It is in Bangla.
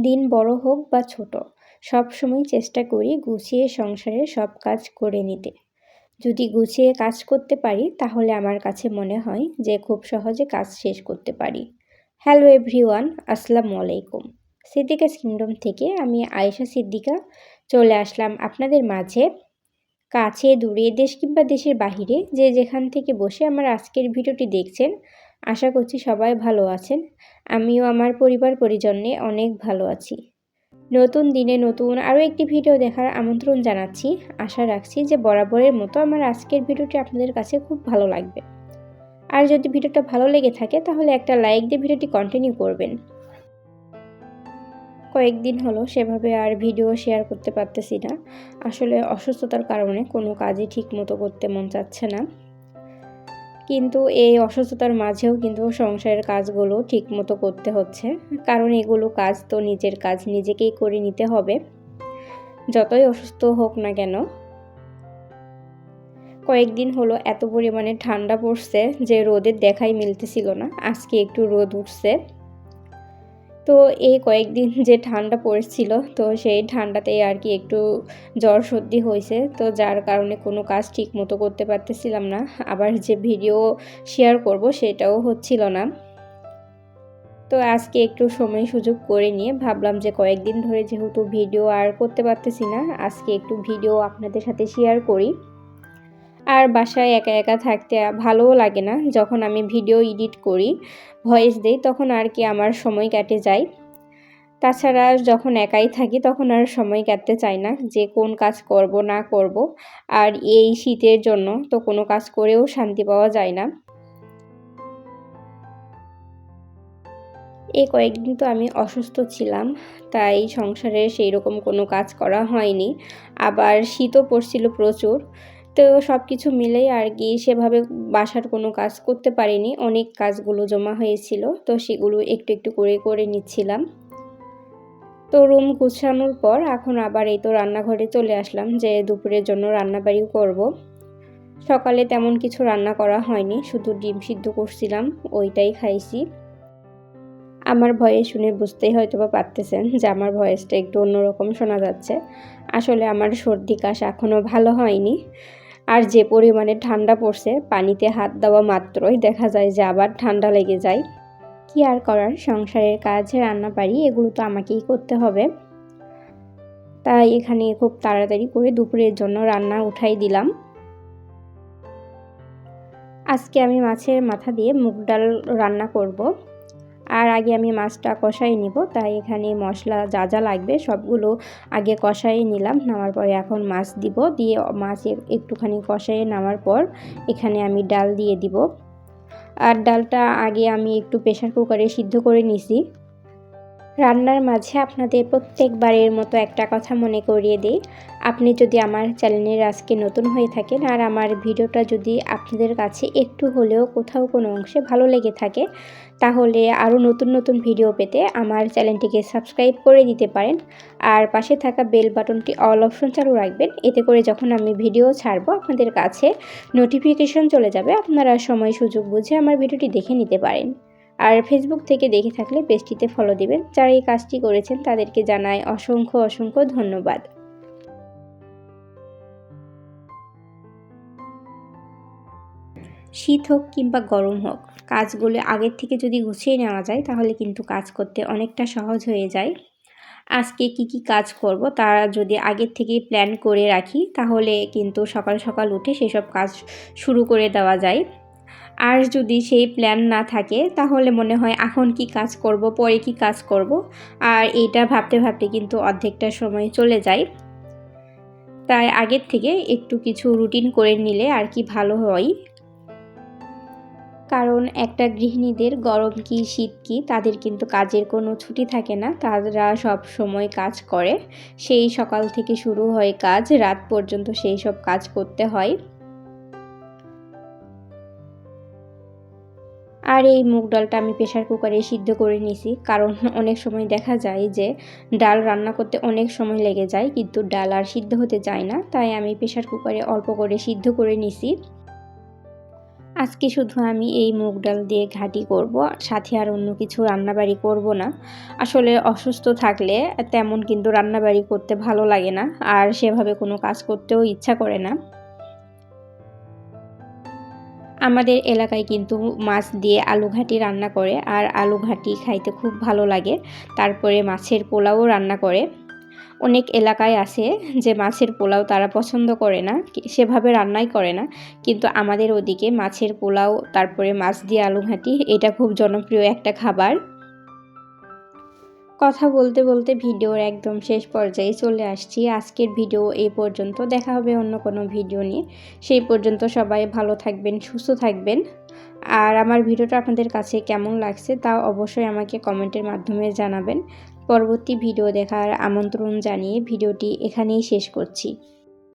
দিন বড় হোক বা ছোট, সবসময় চেষ্টা করি গুছিয়ে সংসারের সব কাজ করে নিতে। যদি গুছিয়ে কাজ করতে পারি তাহলে আমার কাছে মনে হয় যে খুব সহজে কাজ শেষ করতে পারি। হ্যালো এভরিওয়ান, আসসালামু আলাইকুম। সিদ্দিকাস কিংডম থেকে আমি আয়েশা সিদ্দিকা চলে আসলাম আপনাদের মাঝে। কাছে দূরে, দেশ কিংবা দেশের বাহিরে যে যেখান থেকে বসে আমার আজকের ভিডিওটি দেখছেন, আশা করছি সবাই ভালো আছেন। আমিও আমার পরিবার পরিজন নিয়ে অনেক ভালো আছি। নতুন দিনে নতুন আরও একটি ভিডিও দেখার আমন্ত্রণ জানাচ্ছি। আশা রাখছি যে বরাবরের মতো আমার আজকের ভিডিওটি আপনাদের কাছে খুব ভালো লাগবে। আর যদি ভিডিওটা ভালো লেগে থাকে তাহলে একটা লাইক দিয়ে ভিডিওটি কন্টিনিউ করবেন। কয়েকদিন হলো সেভাবে আর ভিডিও শেয়ার করতে পারতেছি না। আসলে অসুস্থতার কারণে কোনো কাজই ঠিক মতো করতে মন চাচ্ছে না। কিন্তু এই অসুস্থতার মাঝেও কিন্তু সংসারের কাজগুলো ঠিক মতো করতে হচ্ছে, কারণ এগুলো কাজ তো নিজের কাজ নিজেকেই করে নিতে হবে, যতই অসুস্থ হোক না কেন। কয়েকদিন হলো এত পরিমাণে ঠান্ডা পড়ছে যে রোদের দেখাই মিলতেছিল না। আজকে একটু রোদ উঠছে। তো এই কয়েকদিন যে ঠান্ডা পড়েছিল, তো সেই ঠান্ডাতেই আর কি একটু জ্বর সর্দি হয়েছে, তো যার কারণে কোনো কাজ ঠিক মতো করতে পারতেছিলাম না। আবার যে ভিডিও শেয়ার করব সেটাও হচ্ছিল না। তো আজকে একটু সময় সুযোগ করে নিয়ে ভাবলাম যে কয়েকদিন ধরে যেহেতু ভিডিও আর করতে পারতেছি না, আজকে একটু ভিডিও আপনাদের সাথে শেয়ার করি। আর বাসায় একা একা থাকতে ভালোও লাগে না। যখন আমি ভিডিও এডিট করি, ভয়েস দেই, তখন আর কি আমার সময় কেটে যায়। তাছাড়া যখন একাই থাকি তখন আর সময় কাটতে চায় না যে কোন কাজ করব না করব। আর এই শীতের জন্য তো কোনো কাজ করেও শান্তি পাওয়া যায় না। এই কয়েকদিন তো আমি অসুস্থ ছিলাম, তাই সংসারে সেই রকম কোনো কাজ করা হয়নি। আবার শীতও পড়ছিল প্রচুর। তো সব কিছু মিলেই আর কি সেভাবে বাসার কোনো কাজ করতে পারিনি। অনেক কাজগুলো জমা হয়েছিল, তো সেগুলো একটু একটু করে করে নিচ্ছিলাম। তো রুম গুছানোর পর এখন আবার এই তো রান্নাঘরে চলে আসলাম যে দুপুরের জন্য রান্নাবাড়িও করব। সকালে তেমন কিছু রান্না করা হয়নি, শুধু ডিম সিদ্ধ করছিলাম, ওইটাই খাইছি। আমার ভয়েস শুনে বুঝতেই হয়তো বা পারতেছেন যে আমার ভয়েসটা একটু অন্যরকম শোনা যাচ্ছে। আসলে আমার সর্দি কাশ এখনও ভালো হয়নি। আর যে পরিমাণে ঠান্ডা পড়ছে, পানিতে হাত দেওয়া মাত্রই দেখা যায় যে আবার ঠান্ডা লেগে যায়। কি আর করার, সংসারের কাজ রান্নাবাড়ি এগুলো তো আমাকেই করতে হবে। তাই এখানে খুব তাড়াতাড়ি করে দুপুরের জন্য রান্না উঠাই দিলাম। আজকে আমি মাছের মাথা দিয়ে মুগ ডাল রান্না করব। আর আগে আমি মাছটা কষাই নিব, তাই এখানে মশলা যা যা লাগবে সবগুলো আগে কষাই নিলাম। নামার পরে এখন মাছ দিব, দিয়ে মাছ একটুখানি কষাই নামার পর এখানে আমি ডাল দিয়ে দিব। আর ডালটা আগে আমি একটু প্রেসার কুকারে সিদ্ধ করে নিছি। রান্নার মাঝে আপনাদের প্রত্যেকবারের মতো একটা কথা মনে করিয়ে দিই, আপনি যদি আমার চ্যানেলের আজকে নতুন হয়ে থাকেন আর আমার ভিডিওটা যদি আপনাদের কাছে একটু হলেও কোথাও কোনো অংশে ভালো লেগে থাকে, তাহলে আরও নতুন নতুন ভিডিও পেতে আমার চ্যানেলটিকে সাবস্ক্রাইব করে দিতে পারেন। আর পাশে থাকা বেল বাটনটি অল অপশন চালু রাখবেন, এতে করে যখন আমি ভিডিও ছাড়বো আপনাদের কাছে নোটিফিকেশন চলে যাবে, আপনারা সময় সুযোগ বুঝে আমার ভিডিওটি দেখে নিতে পারেন। আর ফেসবুক থেকে দেখে থাকলে পেজটিতে ফলো দিবেন। যারা এই কাজটি করেছেন তাদেরকে জানাই অসংখ্য অসংখ্য ধন্যবাদ। শীত হোক কিংবা গরম হোক, কাজগুলো আগের থেকে যদি গুছিয়ে নেওয়া যায় তাহলে কিন্তু কাজ করতে অনেকটা সহজ হয়ে যায়। আজকে কি কি কাজ করব তা যদি আগের থেকেই প্ল্যান করে রাখি তাহলে কিন্তু সকাল সকাল উঠে সেসব কাজ শুরু করে দেওয়া যায়। আর যদি সেই প্ল্যান না থাকে তাহলে মনে হয় এখন কি কাজ করব, পরে কি কাজ করব, আর এইটা ভাবতে ভাবতে কিন্তু অর্ধেকটা সময় চলে যায়। তাই আগের থেকে একটু কিছু রুটিন করে নিলে আর কি ভালো হয়। কারণ একটা গৃহিণীদের গরম কি শীত কি তাদের কিন্তু কাজের কোনো ছুটি থাকে না, তারা সব সময় কাজ করে। সেই সকাল থেকে শুরু হয় কাজ, রাত পর্যন্ত সেই সব কাজ করতে হয়। আর এই মুগ ডালটা আমি প্রেসার কুকারে সিদ্ধ করে নিছি, কারণ অনেক সময় দেখা যায় যে ডাল রান্না করতে অনেক সময় লেগে যায় কিন্তু ডাল আর সিদ্ধ হতে চায় না, তাই আমি প্রেসার কুকারে অল্প করে সিদ্ধ করে নিছি। আজকে শুধু আমি এই মুগ ডাল দিয়ে ঘাঁটি করব, সাথে আর অন্য কিছু রান্নাবাড়ি করব না। আসলে অসুস্থ থাকলে তেমন কিন্তু রান্নাবাড়ি করতে ভালো লাগে না, আর সেভাবে কোনো কাজ করতেও ইচ্ছা করে না। আমাদের এলাকায় কিন্তু মাছ দিয়ে আলু ঘাঁটি রান্না করে, আর আলু ঘাঁটি খাইতে খুব ভালো লাগে। তারপরে মাছের পোলাও রান্না করে। অনেক এলাকায় আছে যে মাছের পোলাও তারা পছন্দ করে না, সেভাবে রান্নাই করে না। কিন্তু আমাদের ওদিকে মাছের পোলাও, তারপরে মাছ দিয়ে আলু ঘাঁটি, এটা খুব জনপ্রিয় একটা খাবার। কথা বলতে বলতে ভিডিওর একদম শেষ পর্যায়ে চলে আসছি। আজকের ভিডিও এই পর্যন্ত, দেখা হবে অন্য কোনো ভিডিও নিয়ে। সেই পর্যন্ত সবাই ভালো থাকবেন, সুস্থ থাকবেন। আর আমার ভিডিওটা আপনাদের কাছে কেমন লাগছে তাও অবশ্যই আমাকে কমেন্টের মাধ্যমে জানাবেন। পরবর্তী ভিডিও দেখার আমন্ত্রণ জানিয়ে ভিডিওটি এখানেই শেষ করছি।